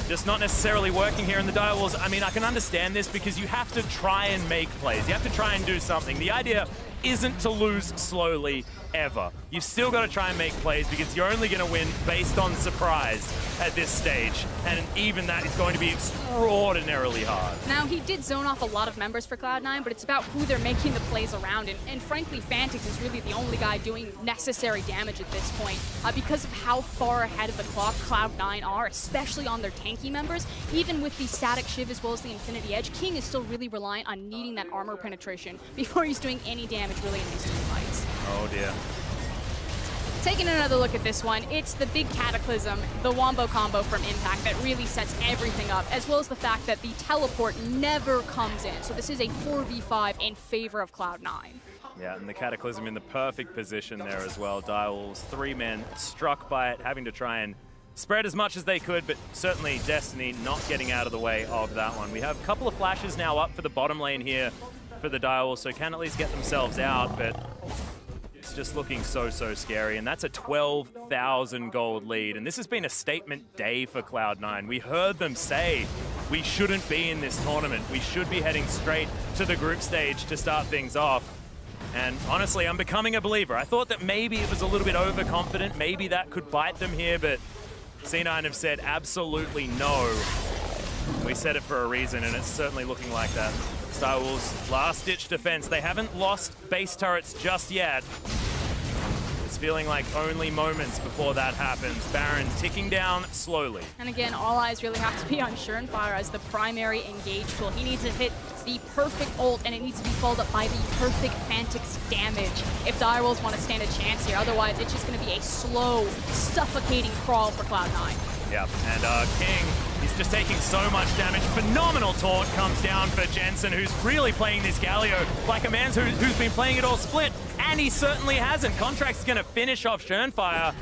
Just not necessarily working here in the Direwolves. I mean, I can understand this because you have to try and make plays. You have to try and do something. The idea isn't to lose slowly ever. You've still got to try and make plays because you're only going to win based on surprise at this stage. And even that is going to be extraordinarily hard. Now, he did zone off a lot of members for Cloud9, but it's about who they're making the plays around. And frankly, Phantiks is really the only guy doing necessary damage at this point. Because of how far ahead of the clock Cloud9 are, especially on their tanky members, even with the static Shiv as well as the Infinity Edge, King is still really reliant on needing that armor penetration before he's doing any damage really in these team fights. Oh dear. Taking another look at this one, it's the big Cataclysm, the Wombo combo from Impact that really sets everything up, as well as the fact that the teleport never comes in. So this is a 4v5 in favor of Cloud9. Yeah, and the Cataclysm in the perfect position there as well. Direwolves, 3 men struck by it, having to try and spread as much as they could, but certainly Destiny not getting out of the way of that one. We have a couple of flashes now up for the bottom lane here for the Direwolves, so can at least get themselves out, but it's just looking so scary, and that's a 12,000 gold lead, and this has been a statement day for Cloud9. We heard them say we shouldn't be in this tournament. We should be heading straight to the group stage to start things off. And honestly, I'm becoming a believer. I thought that maybe it was a little bit overconfident. Maybe that could bite them here, but C9 have said absolutely no. We said it for a reason, and it's certainly looking like that. Direwolves' last-ditch defense. They haven't lost base turrets just yet. It's feeling like only moments before that happens. Baron ticking down slowly. And again, all eyes really have to be on shernfire as the primary engage tool. He needs to hit the perfect ult, and it needs to be followed up by the perfect Phantiks damage if Direwolves want to stand a chance here. Otherwise, it's just going to be a slow, suffocating crawl for Cloud9. Yeah, and King, he's just taking so much damage. Phenomenal taunt comes down for Jensen, who's really playing this Galio like a man who's been playing it all split, and he certainly hasn't. Contractz is going to finish off shernfire.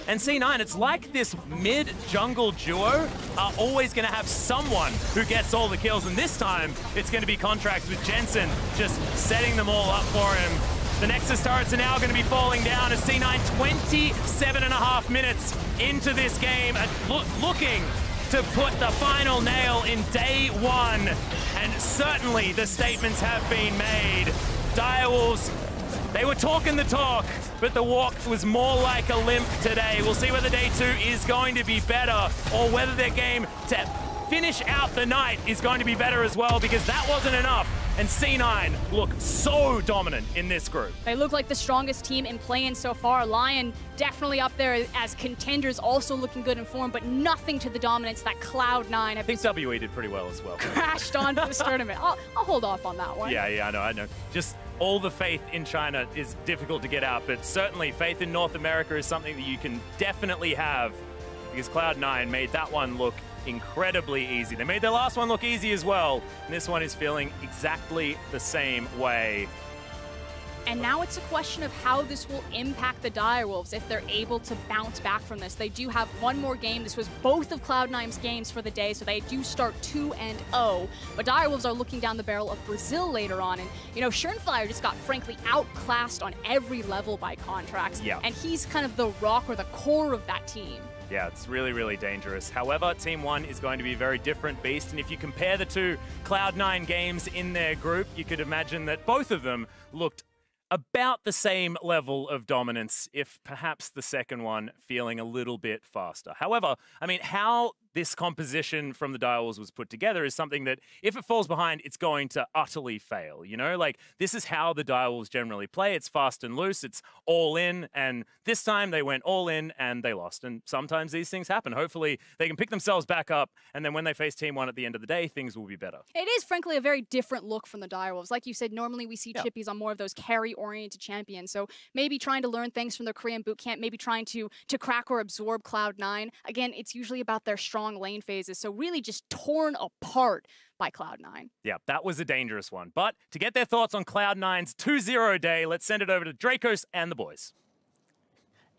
And C9, it's like this mid-jungle duo are always going to have someone who gets all the kills, and this time it's going to be Contractz with Jensen just setting them all up for him. The Nexus turrets are now going to be falling down as C9 27.5 minutes into this game and looking to put the final nail in day one. And certainly the statements have been made. Direwolves, they were talking the talk, but the walk was more like a limp today. We'll see whether day 2 is going to be better or whether their game to finish out the night is going to be better as well, because that wasn't enough. And C9 look so dominant in this group. They look like the strongest team in play-in so far. Lyon definitely up there as contenders, also looking good in form, but nothing to the dominance that Cloud9 have. I think WE did pretty well as well. Crashed onto this tournament. I'll hold off on that one. Yeah, I know. Just all the faith in China is difficult to get out, but certainly faith in North America is something that you can definitely have, because Cloud9 made that one look incredibly easy. They made their last one look easy as well, and this one is feeling exactly the same way. And now it's a question of how this will impact the Direwolves if they're able to bounce back from this. They do have one more game. This was both of Cloud9's games for the day, so they do start 2-0. But Direwolves are looking down the barrel of Brazil later on. And, you know, shernfire just got, frankly, outclassed on every level by Contractz. Yeah. And he's kind of the rock or the core of that team. Yeah, it's really, really dangerous. However, Team 1 is going to be a very different beast, and if you compare the two Cloud9 games in their group, you could imagine that both of them looked about the same level of dominance, if perhaps the second one feeling a little bit faster. However, I mean, how this composition from the Direwolves was put together is something that, if it falls behind, it's going to utterly fail, you know? Like, this is how the Direwolves generally play. It's fast and loose, it's all in, and this time they went all in and they lost. And sometimes these things happen. Hopefully, they can pick themselves back up, and then when they face Team 1 at the end of the day, things will be better. It is, frankly, a very different look from the Direwolves. Like you said, normally we see Chippys on more of those carry-oriented champions, so maybe trying to learn things from their Korean boot camp, maybe trying to crack or absorb Cloud9. Again, it's usually about their strong lane phases, so really just torn apart by Cloud9. Yeah, that was a dangerous one. But to get their thoughts on Cloud9's 2-0 day, let's send it over to Dracos and the boys.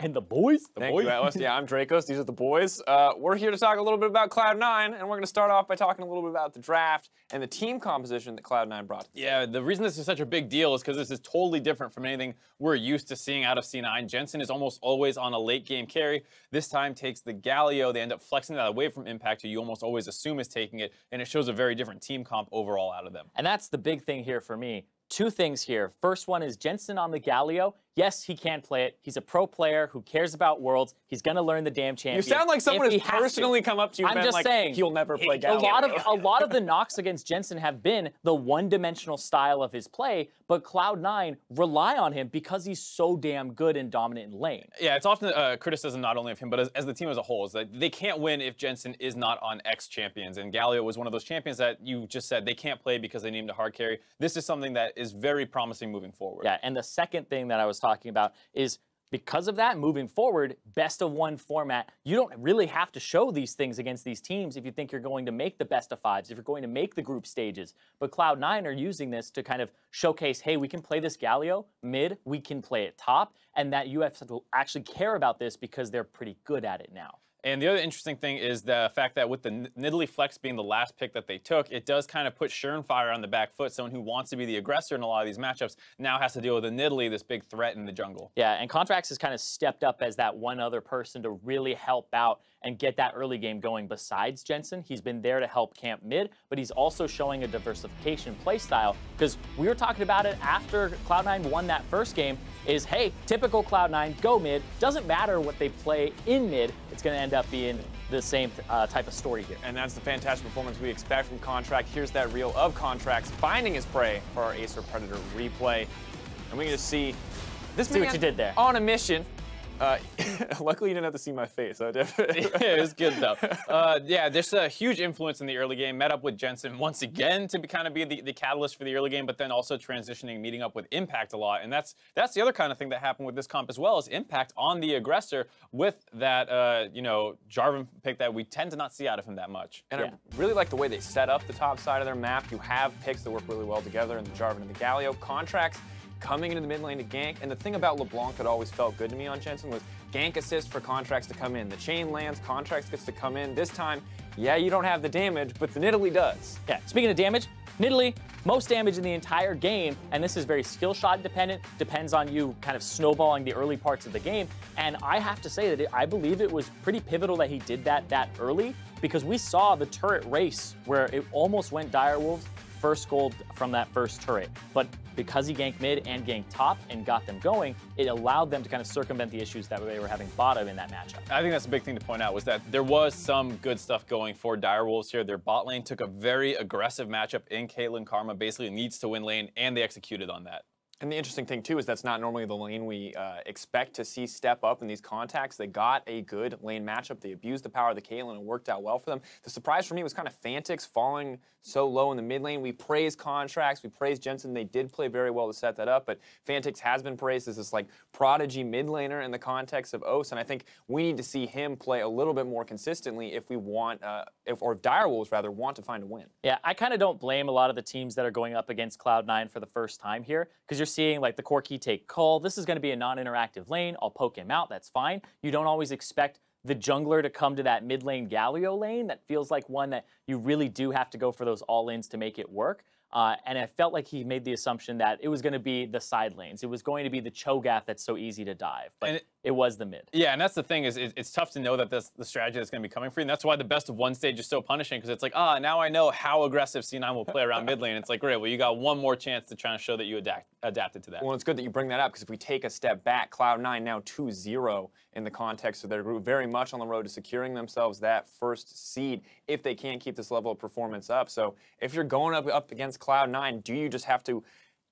And the boys? Thank you, Atlas. Yeah, I'm Dracos. These are the boys. We're here to talk a little bit about Cloud9, and we're going to start off by talking a little bit about the draft and the team composition that Cloud9 brought. Yeah, the reason this is such a big deal is because this is totally different from anything we're used to seeing out of C9. Jensen is almost always on a late game carry. This time takes the Galio. They end up flexing that away from Impact, who you almost always assume is taking it, and it shows a very different team comp overall out of them. And that's the big thing here for me. Two things here. First one is Jensen on the Galio. Yes, he can play it. He's a pro player who cares about Worlds. He's going to learn the damn champion. You sound like someone has personally come up to you and been like, saying, he'll never play Galio. A lot of the knocks against Jensen have been the one-dimensional style of his play, but Cloud9 rely on him because he's so damn good and dominant in lane. Yeah, it's often a criticism not only of him, but as the team as a whole, is that they can't win if Jensen is not on X champions. And Galio was one of those champions that you just said they can't play because they need him to hard carry. This is something that is very promising moving forward. Yeah, and the second thing that I was talking about is because of that, moving forward, best of one format, you don't really have to show these things against these teams if you think you're going to make the best of fives, if you're going to make the group stages. But Cloud9 are using this to kind of showcase, hey, we can play this Galio mid, we can play it top, and that you have to actually care about this because they're pretty good at it now. And the other interesting thing is the fact that with the Nidalee Flex being the last pick that they took, it does kind of put shernfire on the back foot. Someone who wants to be the aggressor in a lot of these matchups now has to deal with a Nidalee, this big threat in the jungle. Yeah, and Contractz has kind of stepped up as that one other person to really help out and get that early game going besides Jensen. He's been there to help camp mid, but he's also showing a diversification play style, because we were talking about it after Cloud9 won that first game, is, hey, typical Cloud9, go mid. Doesn't matter what they play in mid, it's going to end up being the same type of story here. And that's the fantastic performance we expect from Contractz. Here's that reel of Contractz finding his prey for our Acer Predator replay. And we get to see this man what you did there. on a mission. Luckily, you didn't have to see my face. Yeah, it was good, though. Yeah, there's a huge influence in the early game. Met up with Jensen once again to kind of be the catalyst for the early game, but then also transitioning, meeting up with Impact a lot. And that's the other kind of thing that happened with this comp as well, is Impact on the aggressor with that, you know, Jarvan pick that we tend to not see out of him that much. And I really like the way they set up the top side of their map. You have picks that work really well together in the Jarvan and the Galio. Contractz coming into the mid lane to gank. And the thing about LeBlanc that always felt good to me on Jensen was gank assist for Contractz to come in. The chain lands, Contractz gets to come in. This time, yeah, you don't have the damage, but the Nidalee does. Yeah, speaking of damage, Nidalee, most damage in the entire game, and this is very skill shot dependent, depends on you kind of snowballing the early parts of the game. And I have to say that I believe it was pretty pivotal that he did that early, because we saw the turret race where it almost went Direwolves first gold from that first turret. But because he ganked mid and ganked top and got them going, it allowed them to kind of circumvent the issues that they were having bottom in that matchup. I think that's a big thing to point out, was that there was some good stuff going for Direwolves here. Their bot lane took a very aggressive matchup in Caitlyn. Karma basically needs to win lane, and they executed on that. And the interesting thing, too, is that's not normally the lane we expect to see step up in these contacts. They got a good lane matchup. They abused the power of the Caitlyn and worked out well for them. The surprise for me was kind of Phantiks falling so low in the mid lane. We praise Contractz. We praise Jensen. They did play very well to set that up, but Phantiks has been praised as this like prodigy mid laner in the context of OS, and I think we need to see him play a little bit more consistently if we want, if Direwolves rather want to find a win. Yeah, I kind of don't blame a lot of the teams that are going up against Cloud9 for the first time here, because you're seeing like the Corki take Cull. This is going to be a non-interactive lane. I'll poke him out. That's fine. You don't always expect the jungler to come to that mid lane Galio lane. That feels like one that you really do have to go for those all-ins to make it work. And I felt like he made the assumption that it was going to be the side lanes. It was going to be the Cho'Gath that's so easy to dive. But it was the mid. Yeah, and that's the thing, is it's tough to know that that's the strategy that's going to be coming for you. And that's why the best of one stage is so punishing, because it's like, now I know how aggressive C9 will play around mid lane. It's like, great, well, you got one more chance to try and show that you adapted to that. Well, it's good that you bring that up, because if we take a step back, Cloud9 now 2-0 in the context of their group, very much on the road to securing themselves that first seed if they can't keep this level of performance up. So if you're going up against Cloud9, do you just have to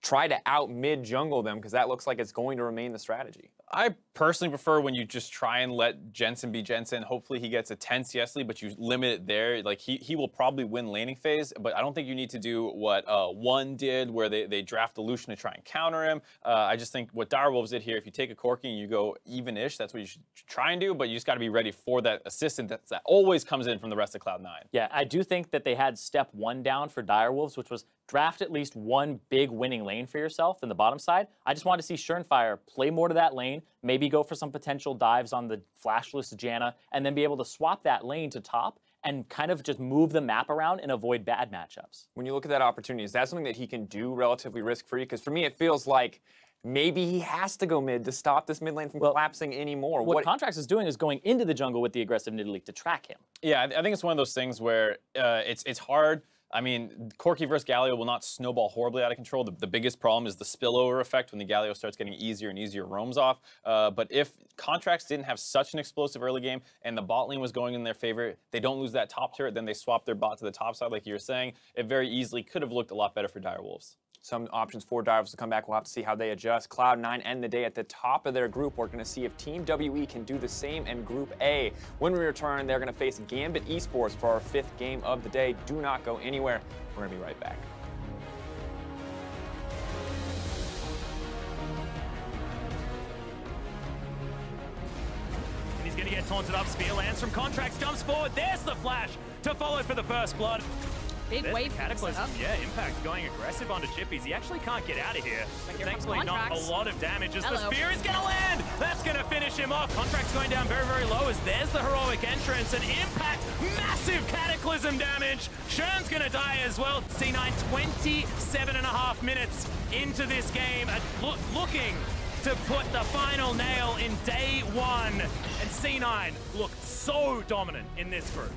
try to out mid jungle them, because that looks like it's going to remain the strategy? I personally prefer when you just try and let Jensen be Jensen. Hopefully he gets a 10 CS lead, but you limit it there. Like he will probably win laning phase, but I don't think you need to do what One did, where they draft the Lucian to try and counter him. I just think what Direwolves did here, if you take a Corki and you go even-ish, that's what you should try and do, but you just got to be ready for that assistant that always comes in from the rest of Cloud9. Yeah, I do think that they had step one down for Direwolves, which was draft at least one big winning lane for yourself in the bottom side. I just want to see shernfire play more to that lane, maybe go for some potential dives on the flashless Janna, and then be able to swap that lane to top and kind of just move the map around and avoid bad matchups. When you look at that opportunity, is that something that he can do relatively risk-free? Because for me, it feels like maybe he has to go mid to stop this mid lane from collapsing anymore. What Contractz is doing is going into the jungle with the aggressive Nidalee to track him. Yeah, I think it's one of those things where it's hard. I mean, Corki versus Galio will not snowball horribly out of control. The biggest problem is the spillover effect when the Galio starts getting easier and easier roams off. But if Contractz didn't have such an explosive early game and the bot lane was going in their favor, they don't lose that top turret, then they swap their bot to the top side like you were saying. It very easily could have looked a lot better for Direwolves. Some options for Direwolves to come back. We'll have to see how they adjust. Cloud9 end the day at the top of their group. We're going to see if Team WE can do the same in Group A. When we return, they're going to face Gambit Esports for our 5th game of the day. Do not go anywhere. We're going to be right back. And he's going to get taunted up. Spear lands from Contractz, jumps forward. There's the flash to follow for the first blood. Big wave Cataclysm. Yeah, Impact going aggressive onto Chippys. He actually can't get out of here. Thankfully, not a lot of damage as the spear is going to land. That's going to finish him off. Contractz going down very, very low as there's the heroic entrance. And Impact, massive Cataclysm damage. Shern's going to die as well. C9, 27.5 minutes into this game. Looking to put the final nail in day one. And C9 looked so dominant in this group.